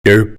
Go.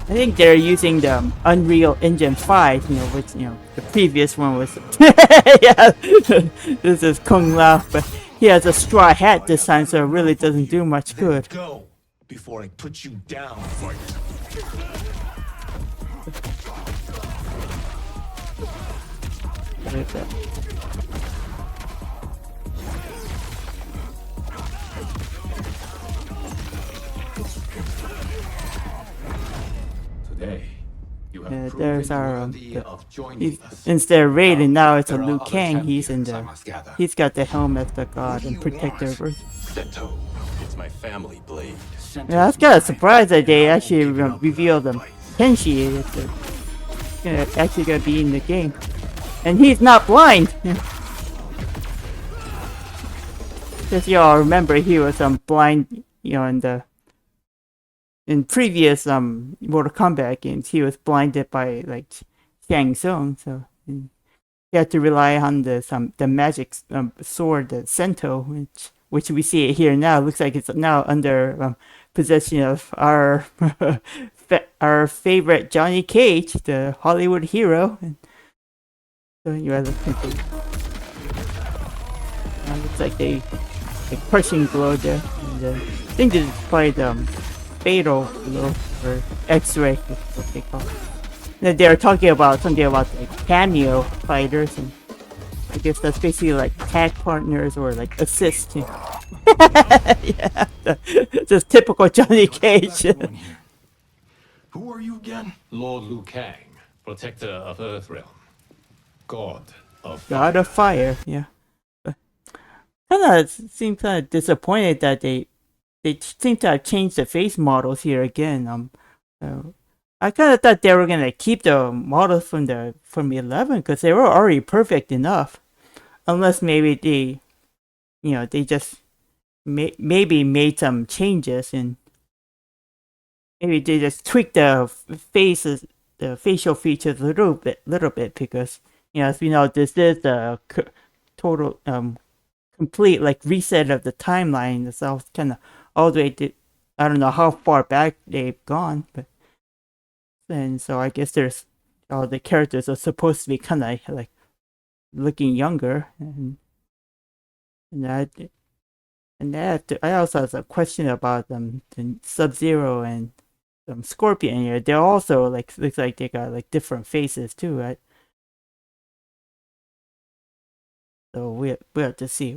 I think they're using the Unreal Engine 5, which, the previous one was... yeah, this is Kung Lao, but he has a straw hat this time, so it really doesn't do much good. Go before I put you down. What is that? Today, you have There's our joining us. instead of Raiden, now it's a There are Liu other Kang. He's in champions I the must gather. he's got the helmet, the god and you protector want? of Earth. Sento, it's my family blade. Yeah, I was kind of surprised that they actually revealed them. Kenshi is actually gonna be in the game, and he's not blind. Because y'all remember he was blind, in previous Mortal Kombat games, he was blinded by like Shang Tsung, so he had to rely on the magic sword, the Sento, which we see it here now. It looks like it's now under possession of our our favorite Johnny Cage, the Hollywood hero. And so you are looking for. Looks like they crushing blow there. And, I think this is probably the fatal blow or X-ray, what they call it. They were talking about something about like cameo fighters, and I guess that's basically like tag partners or like assist. Yeah, just typical Johnny Cage. Who are you again? Lord Liu Kang, protector of Earthrealm. God of God of Fire, yeah. Kind of seem kind of disappointed that they seem to have changed the face models here again. I kind of thought they were gonna keep the models from 11 because they were already perfect enough, unless maybe they just maybe made some changes and maybe they just tweaked the faces, the facial features a little bit because as we know, this is the total complete like reset of the timeline. It's all kind of all the way to, I don't know how far back they've gone, but and so I guess there's all the characters are supposed to be kind of like looking younger, and I also have a question about the Sub-Zero and Scorpion here. They're also like looks like they got like different faces too, right? So we have to see.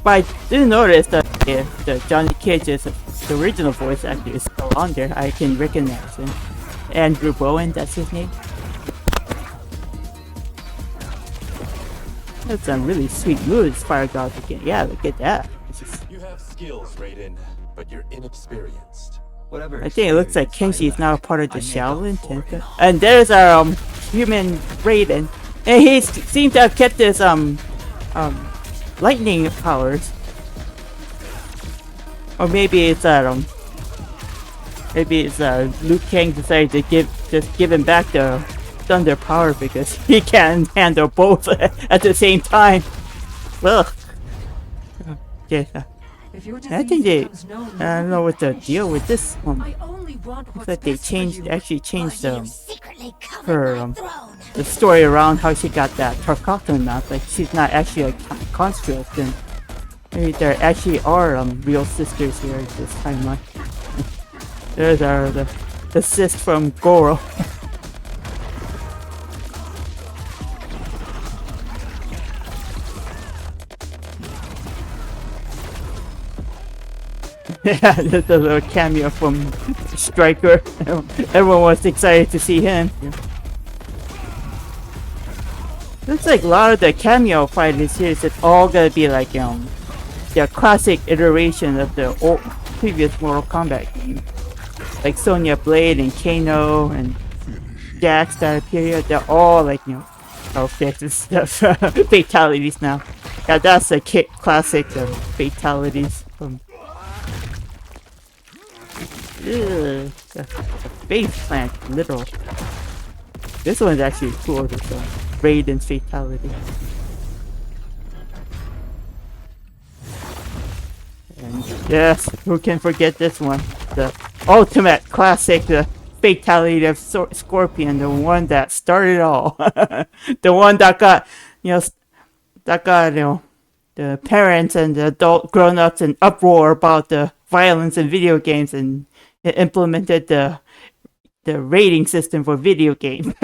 But I did notice that the Johnny Cage's the original voice actor is still on there. I can recognize him. Andrew Bowen, that's his name. That's some really sweet moves, Fire God again. Yeah, look at that. You have skills, Raiden, but you're inexperienced. Whatever. I think it looks like Kenshi is now part of the Shaolin Temple. And there's our human Raiden. And he seems to have kept his lightning powers. Or maybe it's Liu Kang decided to give him back the thunder power because he can't handle both at the same time. Ugh. Okay. I think I don't know what the deal with this one. Looks like they actually changed the story around how she got that Tarkatan mouth. Like she's not actually a construct, and maybe there actually are real sisters here this timeline. There's the sis from Goro. Yeah, there's a little cameo from Striker. Everyone was excited to see him. Yeah. Looks like a lot of the cameo fighters here is all gonna be like the classic iteration of the old previous Mortal Kombat game. Like Sonya Blade and Kano and Jax that appear here. They're all like fatalities now. Yeah, that's the classic fatalities from. Ugh, the face plant, literal. This one's actually cool. This Raiden's fatality. And yes, who can forget this one? The ultimate classic, the fatality of Scorpion, the one that started all. The one that got, the parents and the adult grown-ups in uproar about the violence in video games, and it implemented the rating system for video games.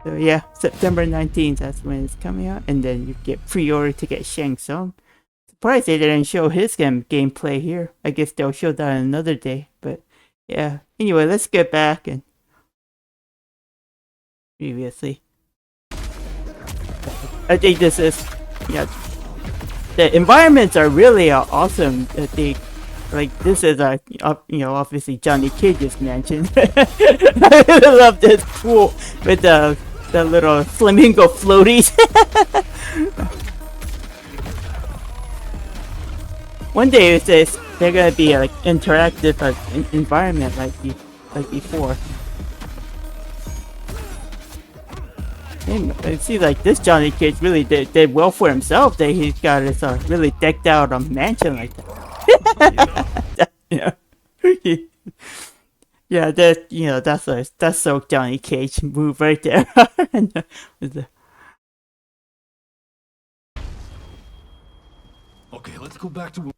So yeah, September 19th, that's when it's coming out, and then you get pre-order to get Shang Tsung. Surprised they didn't show his gameplay here. I guess they'll show that another day, but yeah. Anyway, let's get back and previously. I think this is, the environments are really awesome. I think, like, this is obviously Johnny Cage's mansion. I really love this pool with the little flamingo floaties. One day it says they're gonna be like interactive environment like before. And it seems like this Johnny Cage really did well for himself. That he's got this really decked out mansion like that. Yeah, that's so Johnny Cage move right there. Okay, let's go back to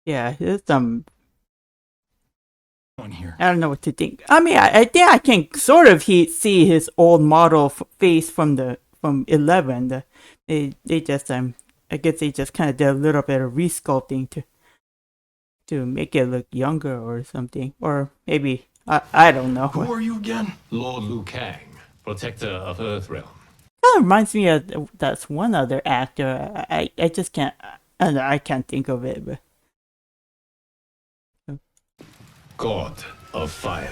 Yeah, it's on here. I don't know what to think. I mean, I think I can sort of see his old model face from 11. They just I guess they just kind of did a little bit of resculpting to make it look younger or something, or maybe I don't know. Who are you again? Lord Liu Kang, protector of Earthrealm. Kind of reminds me of that's one other actor. I just can't. I don't know, I can't think of it, but. God of Fire.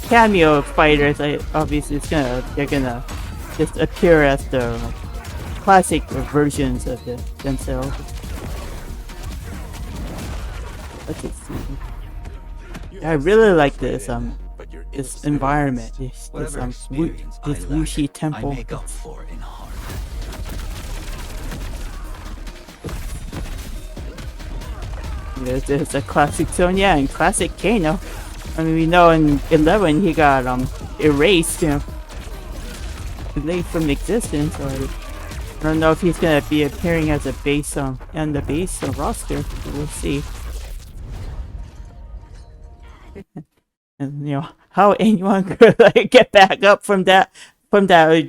Cameo fighters, obviously they're gonna just appear as the classic versions of themselves. Let's just see. I really like this this environment, this Wuxi temple. I make up for in heart. There's a classic zone, yeah, and classic Kano. I mean, we know in 11 he got erased, erased from existence. Or I don't know if he's gonna be appearing as a base on the base roster. We'll see. And how anyone could get back up from that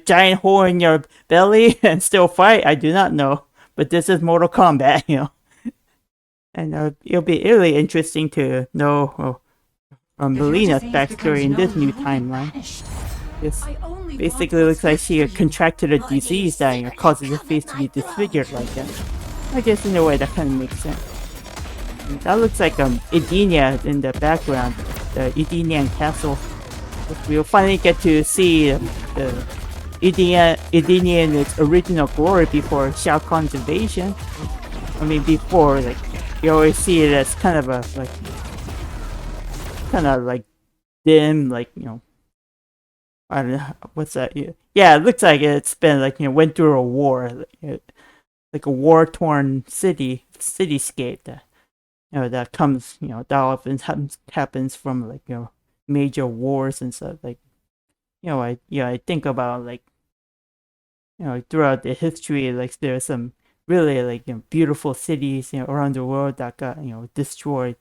giant hole in your belly and still fight, I do not know. But this is Mortal Kombat, And it'll be really interesting to know Melina's backstory in this new timeline. This basically looks like she contracted a disease that causes her face to be disfigured like that. I guess in a way that kind of makes sense. And that looks like Edenia in the background, the Edenian castle. We'll finally get to see the Edenia in its original glory before Shao Kahn's invasion. I mean, before, you always see it as kind of dim, I don't know, what's that? Yeah, it looks like it's been went through a war, like a war-torn cityscape that that comes, that often happens from major wars and stuff. I think about throughout the history, there's some really beautiful cities around the world that got destroyed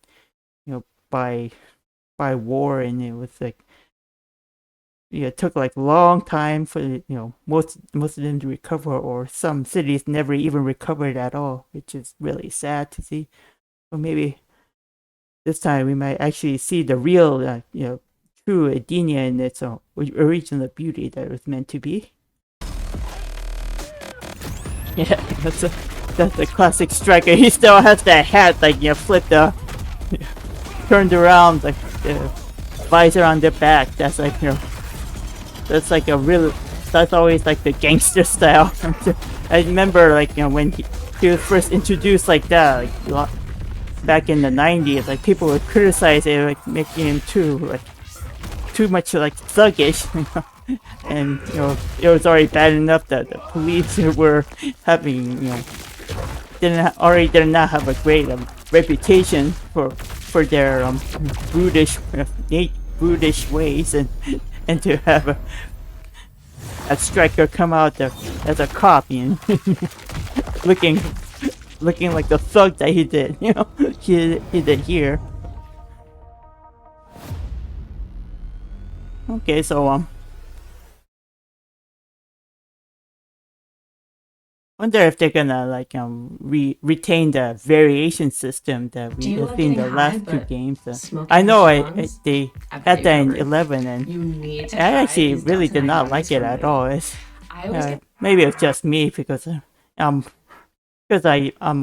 by war, and it was it took long time for most of them to recover, or some cities never even recovered at all, which is really sad to see. But maybe this time we might actually see the real true Edenia in its original beauty that it was meant to be. Yeah, that's a classic striker. He still has that hat, flipped turned around, the visor on the back. That's that's a real. That's always the gangster style. I remember when he was first introduced like that, like back in the 90s. Like people would criticize it, like making him too much like thuggish, you know? And you know it was already bad enough that the police were having, you know, did not have a great reputation for their brutish ways, and to have a striker come out as a cop, you know, looking like the thug that he did, you know, he did here. Okay, so wonder if they're gonna like retain the variation system that we have seen the last two games. I know they had that in 11, and I actually really did not like it at all. It's maybe it's just me because I'm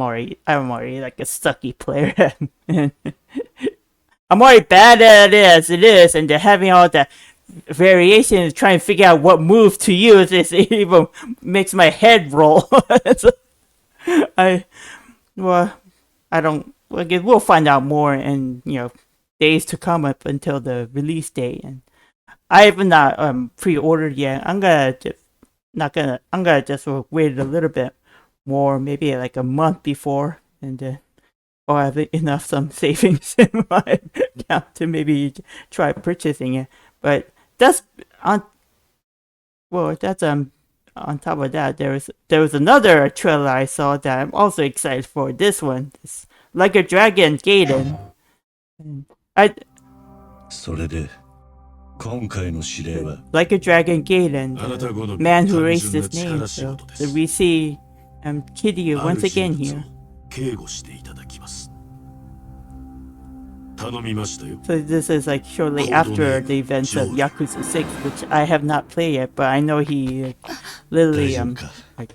already like a sucky player. I'm already bad at it as it is, and they're having all the variations trying to figure out what move to use. It even makes my head roll. So, I don't. Well, we'll find out more in, you know, days to come up until the release date, and I have not pre-ordered yet. I'm gonna just wait a little bit more, maybe like a month before, and I'll have enough some savings in my account to maybe try purchasing it. But that's on top of that, there was another trailer I saw that I'm also excited for. This one, it's like a Dragon Gaiden. Like a Dragon Gaiden, the man who erased his name. So we see Kiryu once again here. So this is like shortly after the events of Yakuza 6, which I have not played yet, but I know he literally like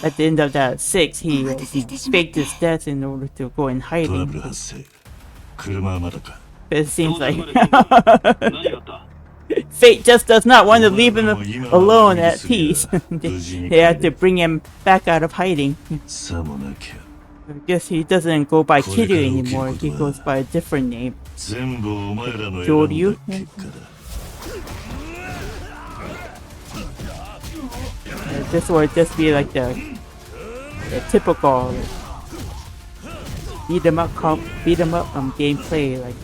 at the end of that 6 he faked his death in order to go in hiding. But it seems like fate just does not want to leave him alone at peace. They had to bring him back out of hiding. I guess he doesn't go by Kiryu anymore, he goes by a different name. Joryu? This would just be like the typical beat 'em up gameplay like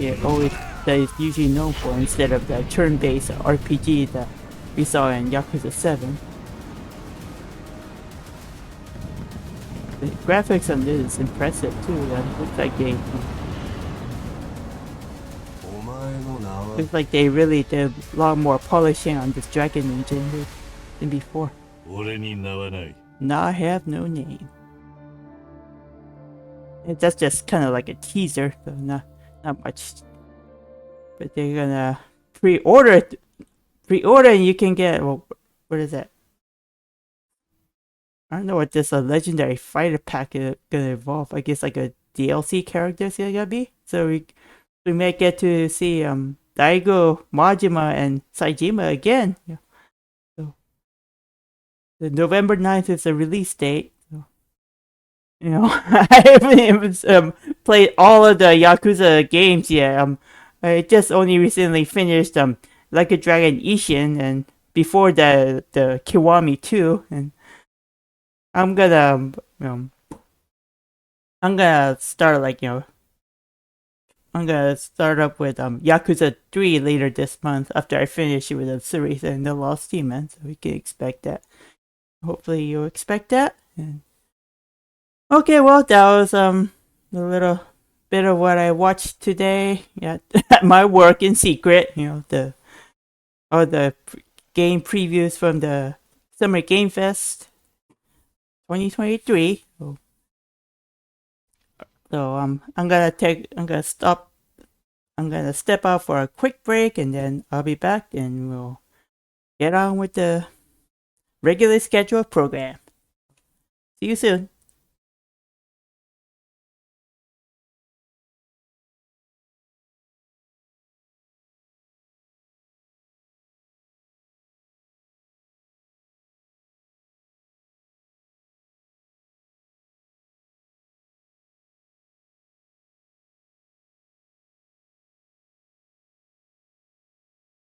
that is usually known for, instead of the turn-based RPG that we saw in Yakuza 7. The graphics on this is impressive too. That looks like they really did a lot more polishing on this Dragon engine than before. Now I have no name. That's just kind of like a teaser, so not much. But they're gonna pre-order and you can get, well, what is that? I don't know what this legendary fighter pack is gonna evolve. I guess like a DLC character's gonna be. So we may get to see Daigo, Majima, and Saejima again. Yeah. So the November 9th is the release date. So, you know, I haven't even played all of the Yakuza games yet. I just only recently finished Like a Dragon Ishin, and before the Kiwami 2, and I'm gonna start up with Yakuza 3 later this month after I finish with the series and the Lost Demon, so we can expect that. Hopefully you expect that. And okay, well, that was a little bit of what I watched today at my work in secret. You know, all the game previews from the Summer Game Fest 2023. So I'm gonna step out for a quick break, and then I'll be back and we'll get on with the regular scheduled program. See you soon.